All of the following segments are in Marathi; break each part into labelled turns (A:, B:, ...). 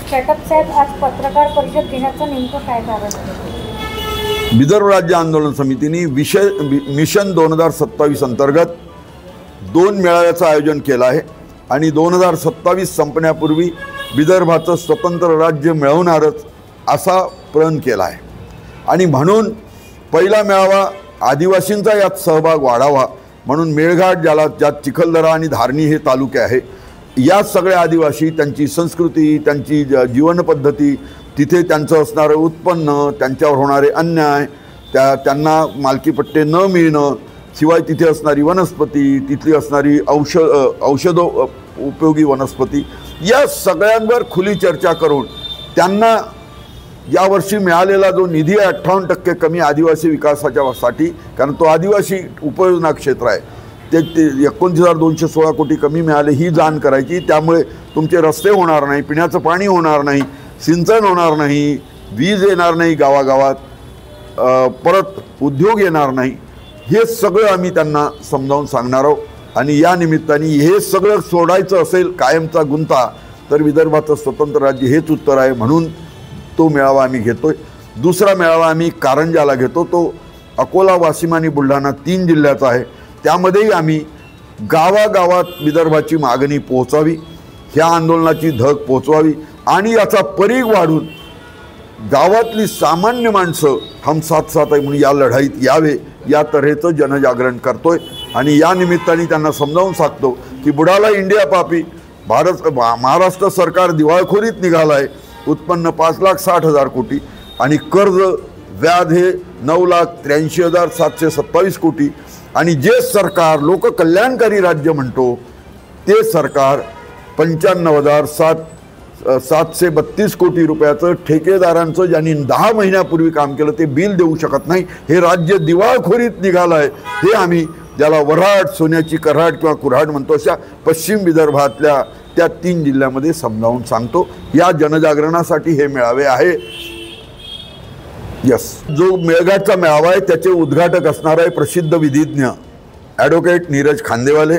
A: चटप साहेब आज पत्रकार परिषद घेण्याचं नेमकं काय कारण आहे?
B: विदर्भ राज्य आंदोलन समितीने मिशन 2027 अंतर्गत 2 मेळाव्याचं आयोजन केलं आहे आणि 2027 संपण्यापूर्वी विदर्भाचं स्वतंत्र राज्य मिळवणारच असा प्रण केला आहे आणि म्हणून पहिला मेळावा आदिवासींचा यात सहभाग वाढावा म्हणून मेळघाट ज्यात चिखलदरा आणि धारणी हे तालुके आहे या सगळ्या आदिवासी त्यांची संस्कृती त्यांची जीवन पद्धती तिथे त्यांचं असणारं उत्पन्न त्यांच्यावर होणारे अन्याय त्यांना मालकीपट्टे न मिळणं शिवाय तिथे असणारी वनस्पती तिथली असणारी औषध उपयोगी वनस्पती या सगळ्यांवर खुली चर्चा करून त्यांना यावर्षी मिळालेला जो निधी आहे 58% कमी आदिवासी विकासाच्यासाठी कारण तो आदिवासी उपयोजना क्षेत्र आहे ते 29,216 कोटी कमी मिळाले ही जाण करायची त्यामुळे तुमचे रस्ते होणार नाही पिण्याचं पाणी होणार नाही सिंचन होणार नाही वीज येणार नाही गावागावात परत उद्योग येणार नाही हे सगळं आम्ही त्यांना समजावून सांगणार आहोत आणि या निमित्ताने हे सगळं सोडायचं असेल कायमचा गुंता तर विदर्भाचं स्वतंत्र राज्य हेच उत्तर आहे म्हणून तो मेळावा आम्ही घेतोय। दुसरा मेळावा आम्ही कारंजाला घेतो तो अकोला वाशिम आणि बुलढाणा 3 जिल्ह्याचा आहे त्यामध्येही आम्ही गावागावात विदर्भाची मागणी पोहोचावी ह्या आंदोलनाची धग पोहोचवावी आणि याचा परीघ वाढून गावातली सामान्य माणसं हम साथ साथ आहे म्हणून या लढाईत यावे या तऱ्हेचं जनजागरण करतोय आणि या निमित्ताने त्यांना समजावून सांगतो की बुडाला इंडिया पापी महाराष्ट्र सरकार दिवाळखोरीत निघालं आहे उत्पन्न 5,60,000 कोटी आणि कर्ज व्याज हे 9,83,727 कोटी आणि जे सरकार लोककल्याणकारी राज्य म्हणतो ते सरकार 95,732 कोटी रुपयाचं ठेकेदारांचं ज्यांनी 10 महिन्यापूर्वी काम केलं ते बिल देऊ शकत नाही हे राज्य दिवाळखोरीत निघालं आहे हे आम्ही ज्याला वऱ्हाड सोन्याची कराड किंवा कुऱ्हाड म्हणतो अशा पश्चिम विदर्भातल्या त्या 3 जिल्ह्यामध्ये समजावून सांगतो या जनजागरणासाठी हे मेळावे आहे। यस जो मेळघाटचा मेळावा आहे त्याचे उद्घाटक असणार आहे प्रसिद्ध विधिज्ञ ॲडव्होकेट नीरज खांदेवाले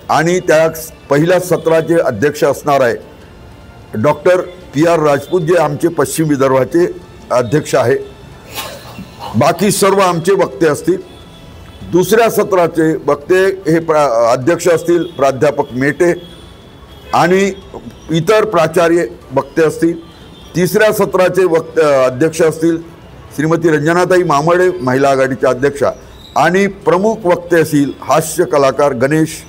B: आणि त्या पहिल्या सत्राचे अध्यक्ष असणार आहे डॉक्टर PR राजपूत जे आमचे पश्चिम विदर्भाचे अध्यक्ष आहे बाकी सर्व आमचे वक्ते असतील। दुसऱ्या सत्राचे वक्ते हे अध्यक्ष असतील प्राध्यापक मेटे आणि इतर प्राचार्य वक्ते असतील। तिसऱ्या सत्राचे अध्यक्ष असतील श्रीमती रंजनाताई मामडे महिला आघाडीच्या अध्यक्षा आणि प्रमुख वक्ते असतील हास्य कलाकार गणेश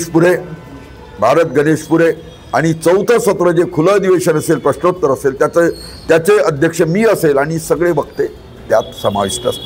B: पुरे भारत गणेश पुरे आणि चौथं सत्र जे खुलं अधिवेशन असेल प्रश्नोत्तर असेल त्याचे अध्यक्ष मी असेल आणि सगळे वक्ते त्यात समाविष्ट असतील।